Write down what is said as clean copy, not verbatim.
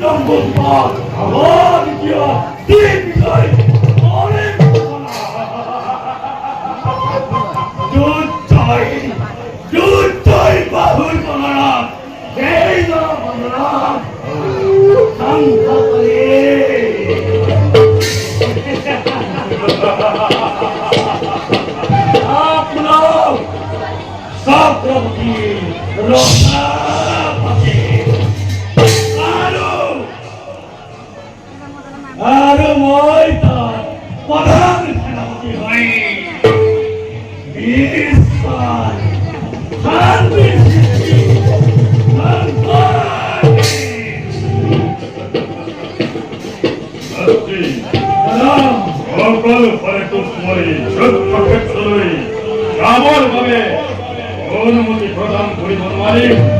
লম্বুৎপাত আবার দিয়া দিগ্বিজয় অনেক যুদ্ধই বাহুর গণনাথ সেই গণনাথ শান্ত করে আপনার সপ্রতি রক্ষাপতি আরো মই তার প্রধান সেনাপতি হই ঈশ্বর শান্তির সৃষ্টি সকল পর্যটকময় সত্যক্ষেত্রই কেমন ভাবে অনুমতি প্রদান করিব মালিক